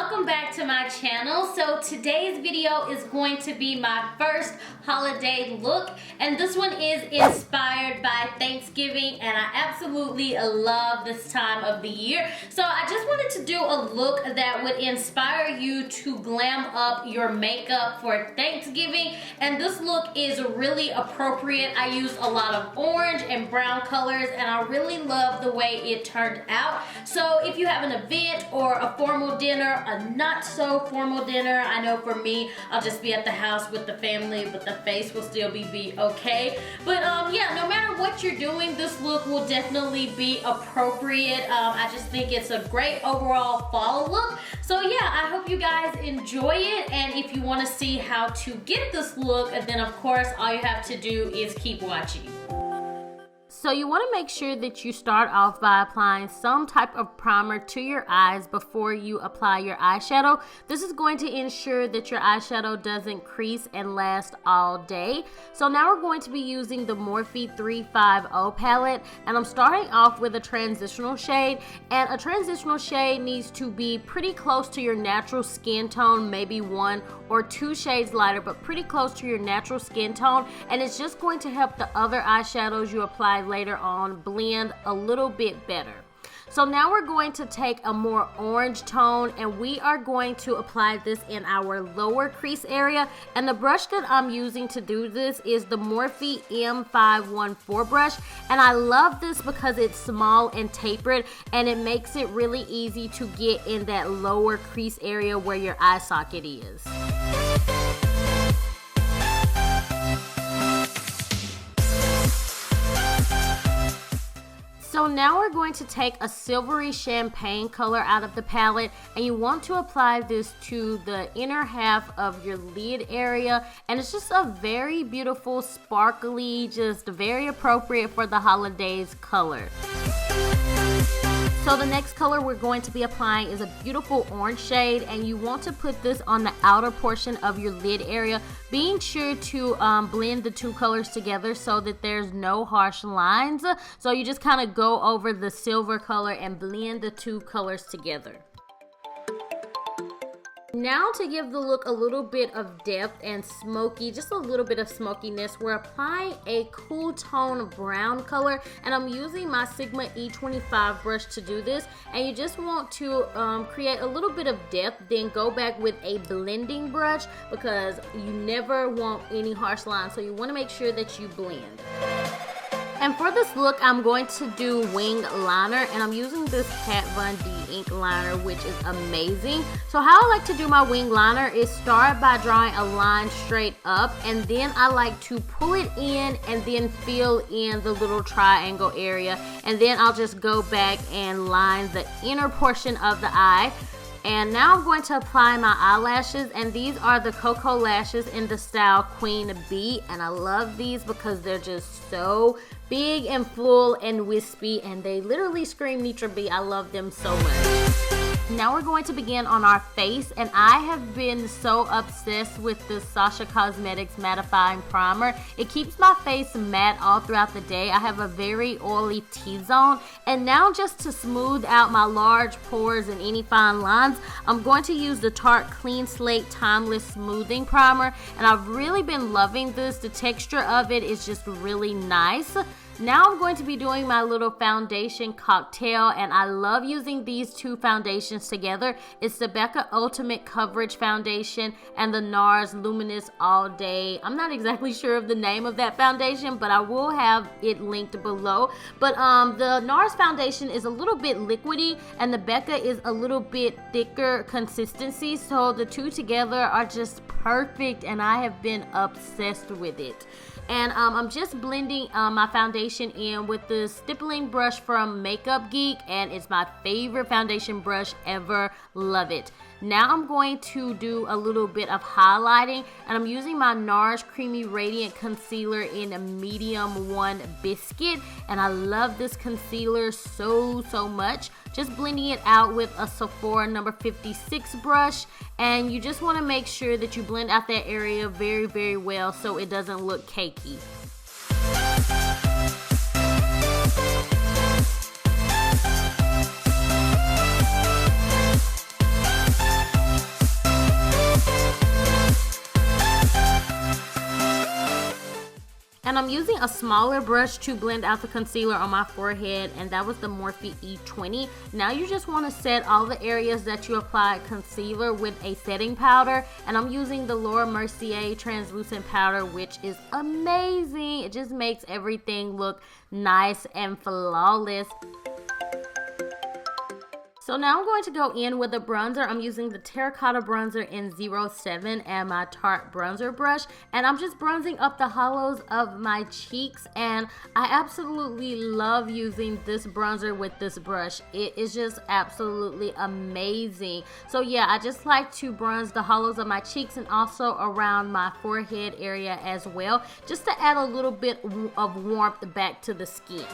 welcome back to my channel. So today's video is going to be my first holiday look, and this one is inspired by Thanksgiving, and I absolutely love this time of the year. So I just wanted to do a look that would inspire you to glam up your makeup for Thanksgiving, and this look is really appropriate. I used a lot of orange and brown colors, and I really love the way it turned out. So if you have an event or a formal dinner, a not so formal dinner, I know for me, I'll just be at the house with the family, but the face will still be okay. But yeah, no matter what you're doing, this look will definitely be appropriate. I just think it's a great overall fall look. So yeah, I hope you guys enjoy it, and if you want to see how to get this look, then of course all you have to do is keep watching. So you want to make sure that you start off by applying some type of primer to your eyes before you apply your eyeshadow. This is going to ensure that your eyeshadow doesn't crease and last all day. So now we're going to be using the Morphe 350 palette, and I'm starting off with a transitional shade, and a transitional shade needs to be pretty close to your natural skin tone, maybe 1 or 2 shades lighter, but pretty close to your natural skin tone, and it's just going to help the other eyeshadows you apply later on blend a little bit better. So now we're going to take a more orange tone, and we are going to apply this in our lower crease area, and the brush that I'm using to do this is the Morphe M514 brush, and I love this because it's small and tapered, and it makes it really easy to get in that lower crease area where your eye socket is. So now we're going to take a silvery champagne color out of the palette, and you want to apply this to the inner half of your lid area, and it's just a very beautiful, sparkly, just very appropriate for the holidays color. So the next color we're going to be applying is a beautiful orange shade, and you want to put this on the outer portion of your lid area, being sure to blend the two colors together so that there's no harsh lines. So you just kind of go over the silver color and blend the two colors together. Now to give the look a little bit of depth and smoky, just a little bit of smokiness, we're applying a cool tone brown color, and I'm using my Sigma E25 brush to do this, and you just want to create a little bit of depth, then go back with a blending brush because you never want any harsh lines, so you want to make sure that you blend. And for this look, I'm going to do wing liner, and I'm using this Kat Von D ink liner, which is amazing. So how I like to do my wing liner is start by drawing a line straight up, and then I like to pull it in and then fill in the little triangle area, and then I'll just go back and line the inner portion of the eye. And now I'm going to apply my eyelashes, and these are the Xoxo lashes in the style Queen Bee, and I love these because they're just so big and full and wispy, and they literally scream NitraaB. I love them so much. Now we're going to begin on our face, and I have been so obsessed with the Sasha Cosmetics mattifying primer. It keeps my face matte all throughout the day. I have a very oily T-zone, and now just to smooth out my large pores and any fine lines, I'm going to use the Tarte Clean Slate Timeless Smoothing Primer, and I've really been loving this. The texture of it is just really nice. Now I'm going to be doing my little foundation cocktail, and I love using these two foundations together. It's the Becca Ultimate Coverage Foundation and the NARS Luminous All Day. I'm not exactly sure of the name of that foundation, but I will have it linked below. But the NARS foundation is a little bit liquidy, and the Becca is a little bit thicker consistency, so the two together are just perfect, and I have been obsessed with it. And I'm just blending my foundation in with the stippling brush from Makeup Geek, and it's my favorite foundation brush ever. Love it. Now I'm going to do a little bit of highlighting, and I'm using my NARS Creamy Radiant Concealer in a medium 1 biscuit, and I love this concealer so much. Just blending it out with a Sephora number 56 brush, and you just want to make sure that you blend out that area very well so it doesn't look cakey. And I'm using a smaller brush to blend out the concealer on my forehead, and that was the Morphe E20. Now you just want to set all the areas that you applied concealer with a setting powder, and I'm using the Laura Mercier translucent powder, which is amazing. It just makes everything look nice and flawless. So now I'm going to go in with a bronzer. I'm using the Terracotta Bronzer in 07 and my Tarte bronzer brush. And I'm just bronzing up the hollows of my cheeks. And I absolutely love using this bronzer with this brush. It is just absolutely amazing. So yeah, I just like to bronze the hollows of my cheeks and also around my forehead area as well, just to add a little bit of warmth back to the skin.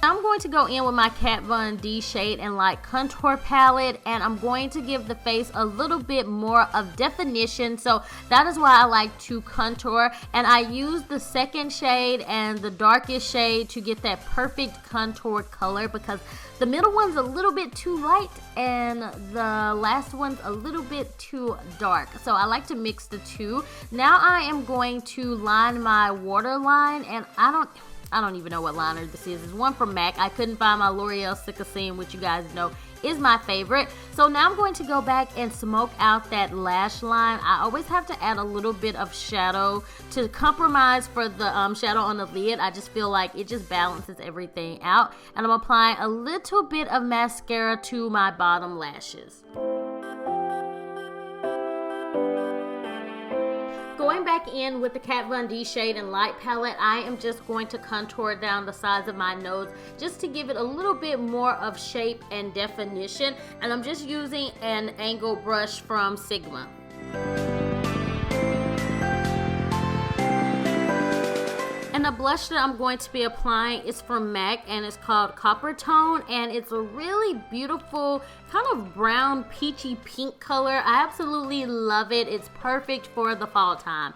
I'm going to go in with my Kat Von D Shade and Light Contour Palette, and I'm going to give the face a little bit more of definition, so that is why I like to contour. And I use the second shade and the darkest shade to get that perfect contour color, because the middle one's a little bit too light and the last one's a little bit too dark. So I like to mix the two. Now I am going to line my waterline, and I don't even know what liner this is. It's one from MAC. I couldn't find my L'Oreal Cicacine, which you guys know is my favorite. So now I'm going to go back and smoke out that lash line. I always have to add a little bit of shadow to compromise for the shadow on the lid. I just feel like it just balances everything out. And I'm applying a little bit of mascara to my bottom lashes. Going back in with the Kat Von D Shade and Light palette, I am just going to contour down the sides of my nose just to give it a little bit more of shape and definition. And I'm just using an angle brush from Sigma. And the blush that I'm going to be applying is from MAC, and it's called Copper Tone, and it's a really beautiful kind of brown peachy pink color. I absolutely love it. It's perfect for the fall time.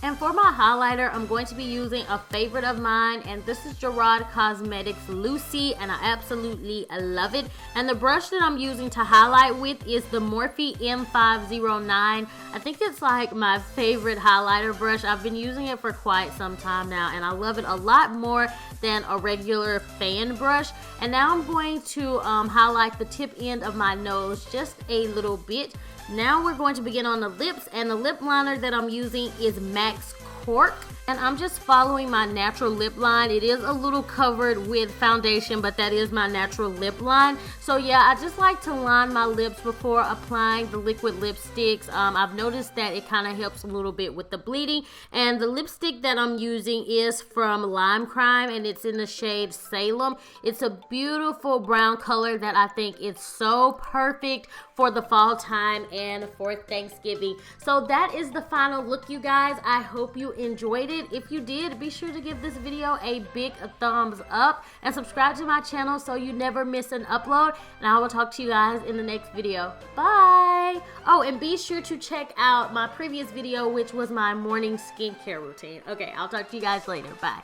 And for my highlighter, I'm going to be using a favorite of mine, and this is Gerard Cosmetics Lucy, and I absolutely love it. And the brush that I'm using to highlight with is the Morphe M509. I think it's like my favorite highlighter brush. I've been using it for quite some time now, and I love it a lot more than a regular fan brush. And now I'm going to highlight the tip end of my nose just a little bit. Now we're going to begin on the lips, and the lip liner that I'm using is MAC's Cork. And I'm just following my natural lip line. It is a little covered with foundation, but that is my natural lip line. So yeah, I just like to line my lips before applying the liquid lipsticks. I've noticed that it kind of helps a little bit with the bleeding. And the lipstick that I'm using is from Limecrime, and it's in the shade Salem. It's a beautiful brown color that I think is so perfect for the fall time and for Thanksgiving. So that is the final look, you guys. I hope you enjoyed it. If you did, be sure to give this video a big thumbs up and subscribe to my channel so you never miss an upload. And I will talk to you guys in the next video. Bye! Oh, and be sure to check out my previous video, which was my morning skincare routine. Okay, I'll talk to you guys later. Bye.